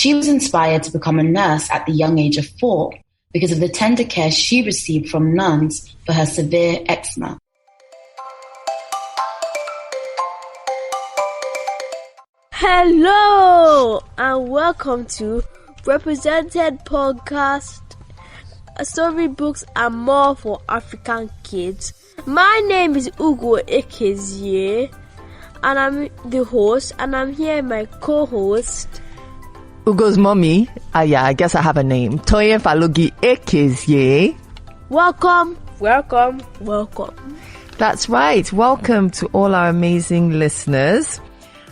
She was inspired to become a nurse at the young age of 4 because of the tender care she received from nuns for her severe eczema. Hello and welcome to Represented Podcast, storybooks and more for African kids. My name is Ugo Ekezie and I'm the host, and I'm here with my co-host Ugo's mommy. I guess I have a name. Toyin Falogi Ekezie. Welcome. That's right. Welcome to all our amazing listeners.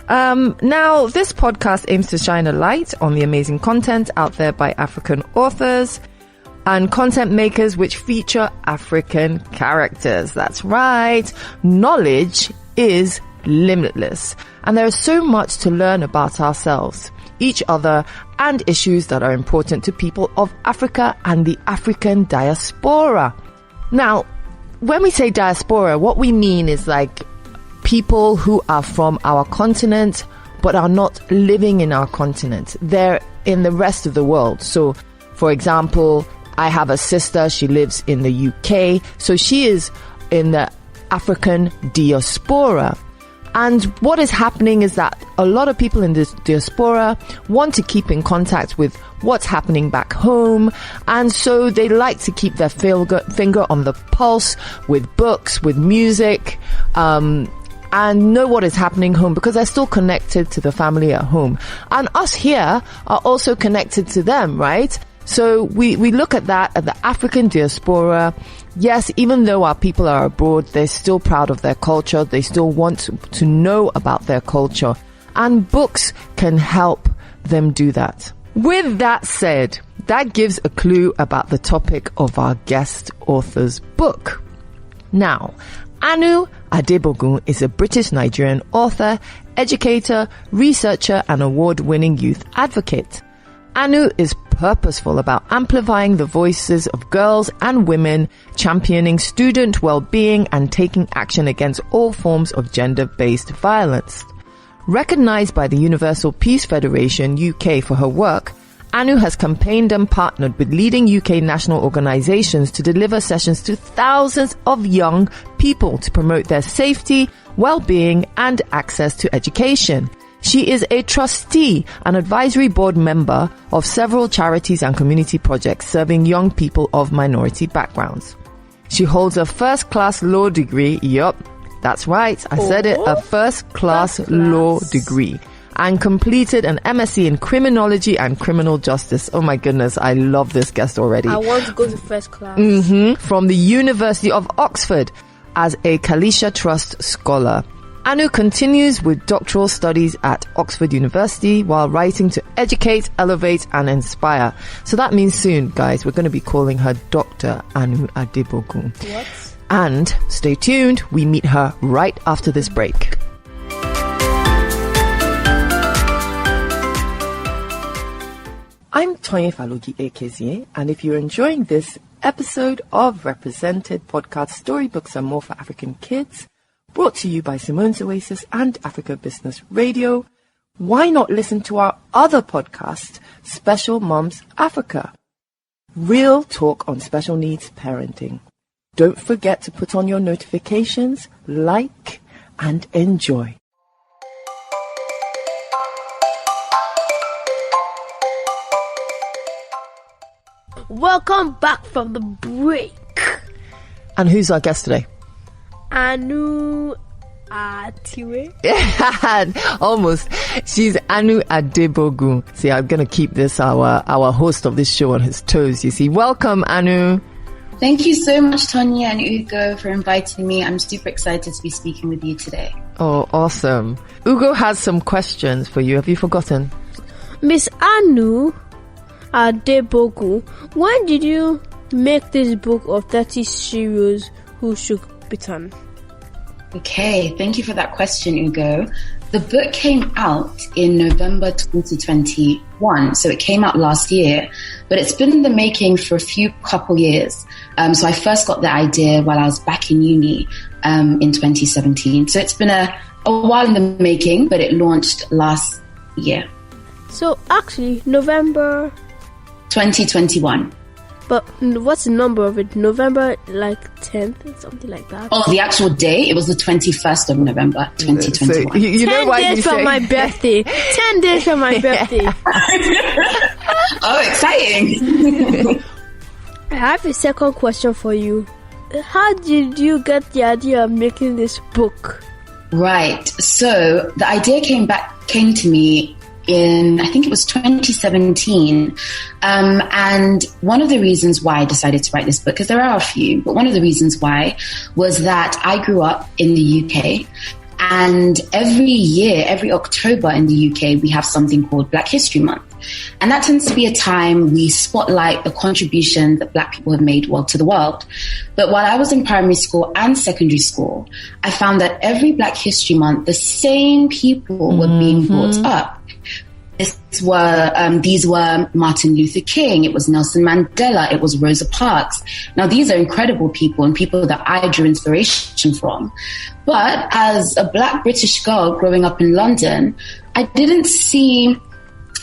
Now, this podcast aims to shine a light on the amazing content out there by African authors and content makers which feature African characters. That's right. Knowledge is limitless, and there is so much to learn about ourselves, each other, and issues that are important to people of Africa and the African diaspora. Now, when we say diaspora, what we mean is like people who are from our continent but are not living in our continent. They're in the rest of the world. So, for example, I have a sister, she lives in the UK, so she is in the African diaspora. And what is happening is that a lot of people in this diaspora want to keep in contact with what's happening back home, and so they like to keep their finger on the pulse with books, with music, and know what is happening home because they're still connected to the family at home. And us here are also connected to them, right? So we look at that, at the African diaspora. Yes, even though our people are abroad, they're still proud of their culture. They still want to know about their culture. And books can help them do that. With that said, that gives a clue about the topic of our guest author's book. Now, Anu Adebogun is a British-Nigerian author, educator, researcher, and award-winning youth advocate. Anu is purposeful about amplifying the voices of girls and women, championing student well-being, and taking action against all forms of gender-based violence. Recognized by the Universal Peace Federation UK for her work, Anu has campaigned and partnered with leading UK national organisations to deliver sessions to thousands of young people to promote their safety, well-being, and access to education. She is a trustee and advisory board member of several charities and community projects serving young people of minority backgrounds. She holds a first-class law degree. Yup, that's right. I said it. A first-class law degree. And completed an MSc in criminology and criminal justice. Oh my goodness, I love this guest already. I want to go to first class. From the University of Oxford as a Kalisha Trust scholar. Anu continues with doctoral studies at Oxford University while writing to educate, elevate, and inspire. So that means soon, guys, we're going to be calling her Dr. Anu Adebogun. What? And stay tuned, we meet her right after this break. I'm Toyin Falogi Ekezie, and if you're enjoying this episode of Represented Podcast Storybooks and More for African Kids, brought to you by Simone's Oasis and Africa Business Radio, why not listen to our other podcast, Special Moms Africa? Real talk on special needs parenting. Don't forget to put on your notifications, like, and enjoy. Welcome back from the break. And who's our guest today? Anu Atiwe. Almost. She's Anu Adebogun. See, I'm going to keep this, our host of this show, on his toes, you see. Welcome, Anu. Thank you so much, Tonya and Ugo, for inviting me. I'm super excited to be speaking with you today. Oh, awesome. Ugo has some questions for you. Have you forgotten? Miss Anu Adebogun, when did you make this book of 30 Sheores who shook Britain? Okay, thank you for that question, Ugo. The book came out in November 2021, so it came out last year, but it's been in the making for a couple years. So I first got the idea while I was back in uni in 2017. So it's been a while in the making, but it launched last year. So actually, November 2021. But what's the number of it? November, like 10th, something like that. Oh, the actual day? It was the 21st of November, 2021. So, you know why 10 days from my birthday. 10 days from my birthday. Oh, exciting. I have a second question for you. How did you get the idea of making this book? Right. So the idea came to me in, I think it was 2017. And one of the reasons why I decided to write this book, because there are a few, but one of the reasons why was that I grew up in the UK. And every year, every October in the UK, we have something called Black History Month. And that tends to be a time we spotlight the contribution that Black people have made to the world. But while I was in primary school and secondary school, I found that every Black History Month, the same people were being brought up. These were Martin Luther King, it was Nelson Mandela, it was Rosa Parks. Now, these are incredible people and people that I drew inspiration from. But as a Black British girl growing up in London, I didn't see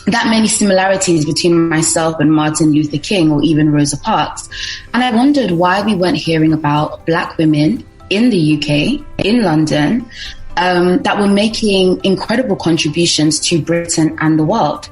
that many similarities between myself and Martin Luther King or even Rosa Parks. And I wondered why we weren't hearing about Black women in the UK, in London, that were making incredible contributions to Britain and the world.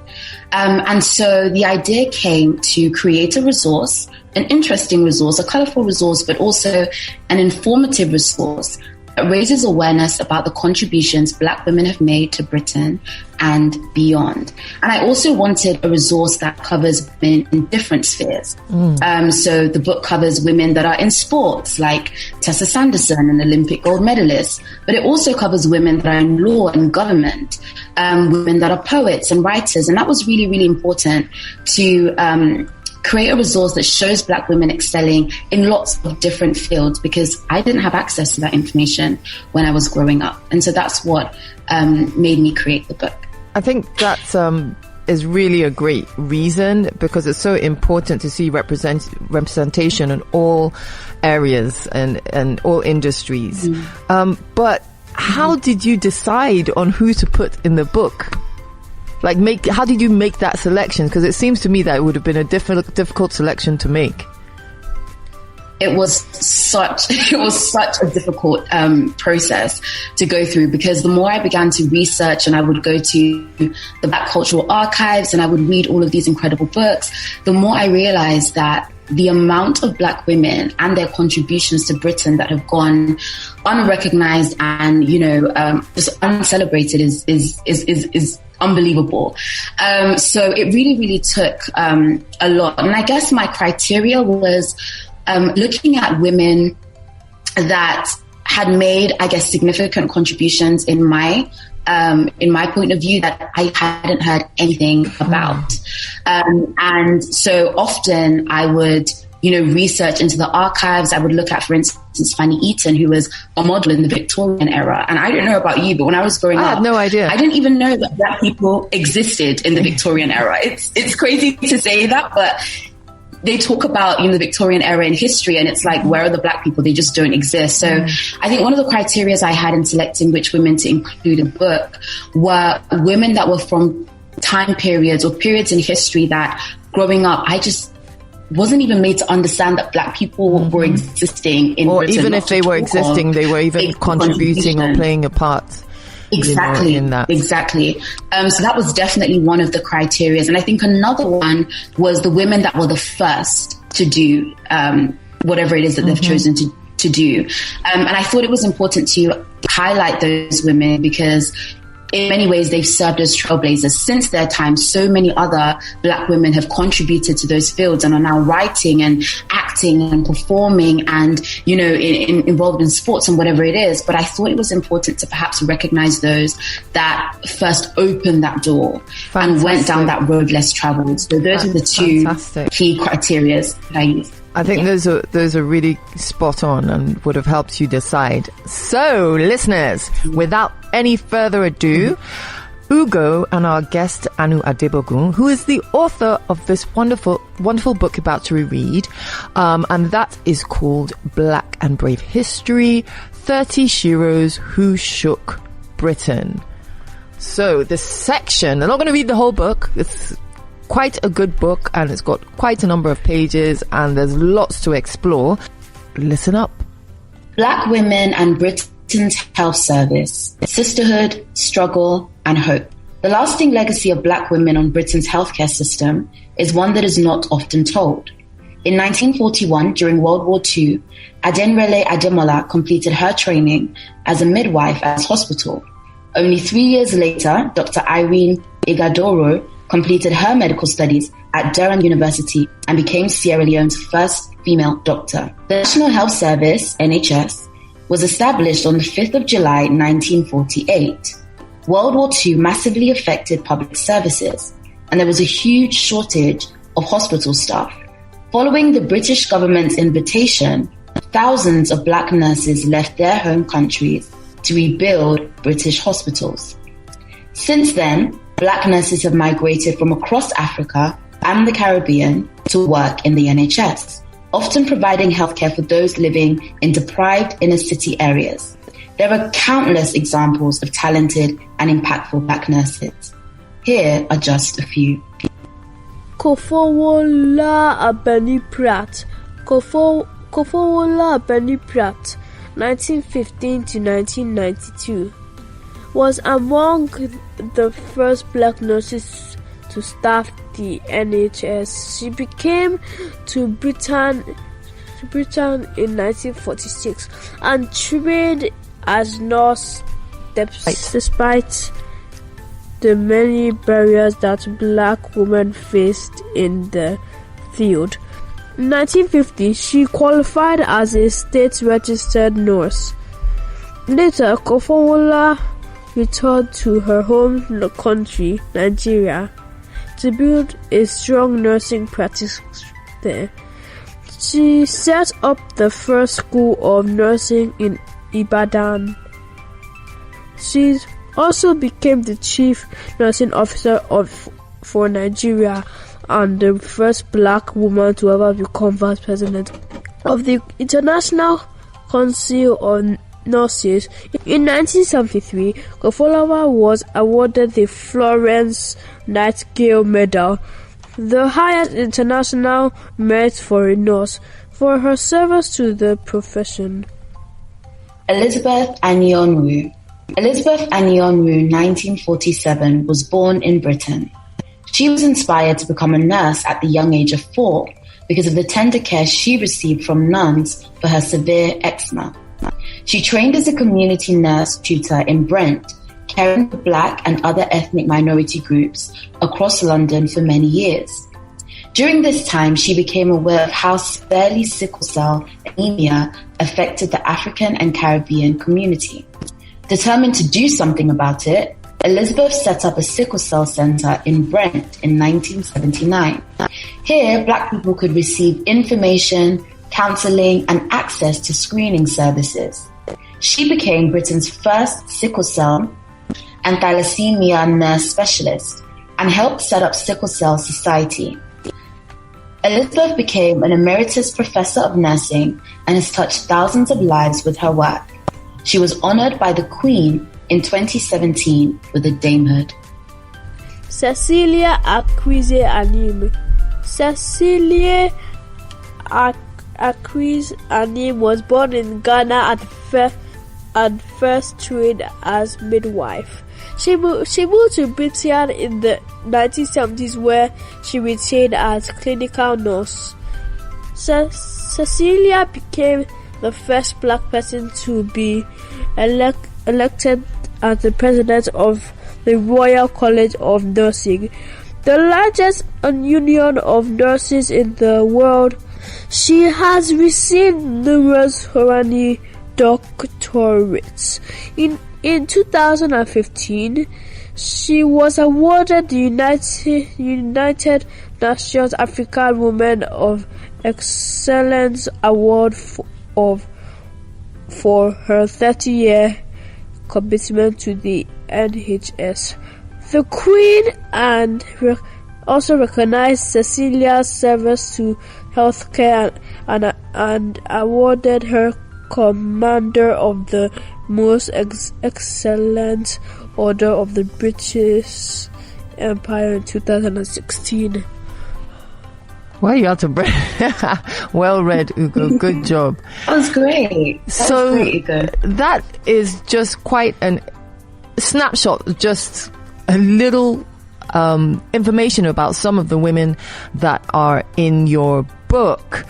And so the idea came to create a resource, an interesting resource, a colorful resource, but also an informative resource that raises awareness about the contributions Black women have made to Britain and beyond. And I also wanted a resource that covers women in different spheres. So the book covers women that are in sports, like Tessa Sanderson, an Olympic gold medalist, but it also covers women that are in law and government, women that are poets and writers. And that was really, really important to create a resource that shows Black women excelling in lots of different fields, because I didn't have access to that information when I was growing up. And so that's what made me create the book. I think that is really a great reason, because it's so important to see representation in all areas and all industries. But how did you decide on who to put in the book? How did you make that selection? Because it seems to me that it would have been a difficult selection to make. It was such a difficult process to go through, because the more I began to research, and I would go to the Black Cultural Archives and I would read all of these incredible books, the more I realized that the amount of Black women and their contributions to Britain that have gone unrecognized and, just uncelebrated is unbelievable. So it really, really took a lot. And I guess my criteria was looking at women that had made, I guess, significant contributions in my point of view that I hadn't heard anything about. And so often I would, research into the archives. I would look at, for instance, Fanny Eaton, who was a model in the Victorian era. And I don't know about you, but when I was growing up, I had no idea. I didn't even know that Black people existed in the Victorian era. It's crazy to say that, but they talk about, the Victorian era in history, and it's like, where are the Black people? They just don't exist. So I think one of the criteria I had in selecting which women to include in the book were women that were from time periods or periods in history that growing up, I just wasn't even made to understand that Black people were existing in or Britain. Even if they were existing, they were even contributing or playing a part. Exactly. In that. Exactly. So that was definitely one of the criteria. And I think another one was the women that were the first to do whatever it is that they've chosen to do. And I thought it was important to highlight those women because in many ways they've served as trailblazers. Since their time, so many other Black women have contributed to those fields and are now writing and acting and performing and, involved in sports and whatever it is. But I thought it was important to perhaps recognize those that first opened that door and went down that road less traveled. So those are the two key criteria that I used. I think those are really spot on and would have helped you decide. So, listeners, without any further ado, Ugo and our guest Anu Adebogun, who is the author of this wonderful book about to reread, and that is called Black and Brave History: 30 Sheroes Who Shook Britain. So this section, I'm not going to read the whole book. It's quite a good book and it's got quite a number of pages and there's lots to explore. Listen up. Black women and Britain's health service, sisterhood, struggle and hope. The lasting legacy of black women on Britain's healthcare system is one that is not often told. In 1941, during World War II, Adenrele Ademola completed her training as a midwife at the hospital. Only 3 years later, Dr. Irene Igadoro completed her medical studies at Durham University and became Sierra Leone's first female doctor. The National Health Service, NHS, was established on the 5th of July 1948. World War II massively affected public services, and there was a huge shortage of hospital staff. Following the British government's invitation, thousands of black nurses left their home countries to rebuild British hospitals. Since then, black nurses have migrated from across Africa and the Caribbean to work in the NHS, often providing healthcare for those living in deprived inner city areas. There are countless examples of talented and impactful black nurses. Here are just a few. Kofowola Abeni Pratt, Kofowola Abeni Pratt, 1915 to 1992, was among the first black nurses to staff the NHS. She came to Britain in 1946 and trained as nurse despite the many barriers that black women faced in the field. In 1950, she qualified as a state-registered nurse. Later, Kofowola returned to her home country, Nigeria, to build a strong nursing practice there. She set up the first school of nursing in Ibadan. She also became the chief nursing officer for Nigeria and the first black woman to ever become vice president of the International Council of Nurses. In 1973, Kofowola was awarded the Florence Nightingale Medal, the highest international merit for a nurse, for her service to the profession. Elizabeth Anyonwu. Elizabeth Anyonwu, 1947, was born in Britain. She was inspired to become a nurse at the young age of 4 because of the tender care she received from nuns for her severe eczema. She trained as a community nurse tutor in Brent, caring for black and other ethnic minority groups across London for many years. During this time, she became aware of how severely sickle cell anemia affected the African and Caribbean community. Determined to do something about it, Elizabeth set up a sickle cell center in Brent in 1979. Here, black people could receive information, counseling, and access to screening services. She became Britain's first sickle cell and thalassemia nurse specialist and helped set up Sickle Cell Society. Elizabeth became an emeritus professor of nursing and has touched thousands of lives with her work. She was honored by the Queen in 2017 with a damehood. Cecilia Akwize Anim. Cecilia Akwize Anim was born in Ghana and first trained as midwife. She moved to Britain in the 1970s where she retained as clinical nurse. Cecilia became the first black person to be elected as the president of the Royal College of Nursing, the largest union of nurses in the world. She has received numerous honorary doctorates. In 2015, she was awarded the United Nations African Women of Excellence Award for her 30-year commitment to the NHS. The Queen also recognized Cecilia's service to healthcare and awarded her Commander of the Most Excellent Order of the British Empire in 2016. Why are you out of breath? Well read, Ugo. Good job. That was great. That was great, Ugo. That is just quite an snapshot, just a little information about some of the women that are in your book.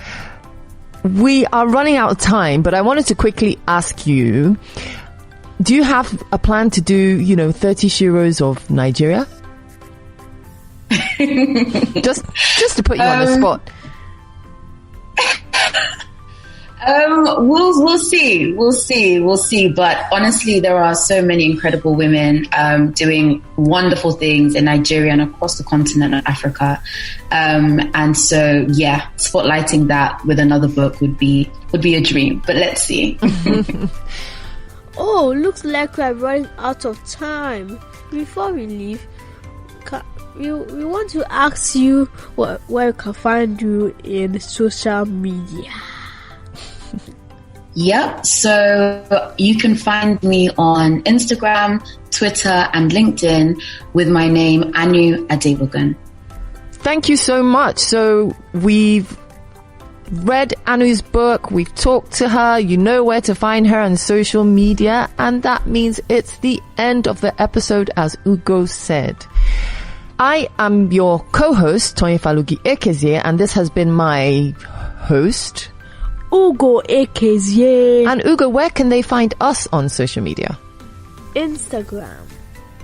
We are running out of time, but I wanted to quickly ask you, do you have a plan to do, 30 Sheores of Nigeria? just to put you on the spot. We'll see. But honestly, there are so many incredible women doing wonderful things in Nigeria and across the continent of Africa. And so, yeah, spotlighting that with another book would be a dream. But let's see. Oh, looks like we're running out of time. Before we leave, we want to ask you where we can find you in social media. Yep, so you can find me on Instagram, Twitter, and LinkedIn with my name, Anu Adebogun. Thank you so much. So we've read Anu's book, we've talked to her, you know where to find her on social media, and that means it's the end of the episode, as Ugo said. I am your co-host, Tonyefalugi Ekezie, and this has been my host, Ugo Ekezie. And Ugo, where can they find us on social media? Instagram.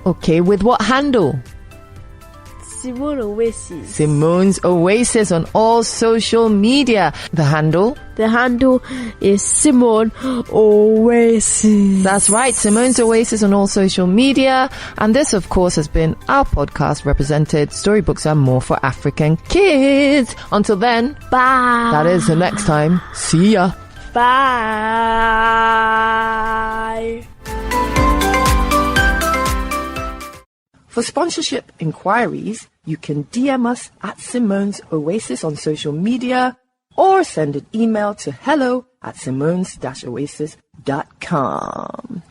Okay, with what handle? Simone Oasis. Simone's Oasis on all social media. The handle? The handle is Simone Oasis. That's right, Simone's Oasis on all social media. And this, of course, has been our podcast represented Storybooks and More for African Kids. Until then, bye. That is the next time. See ya. Bye. For sponsorship inquiries, you can DM us at Simone's Oasis on social media or send an email to hello@simones-oasis.com.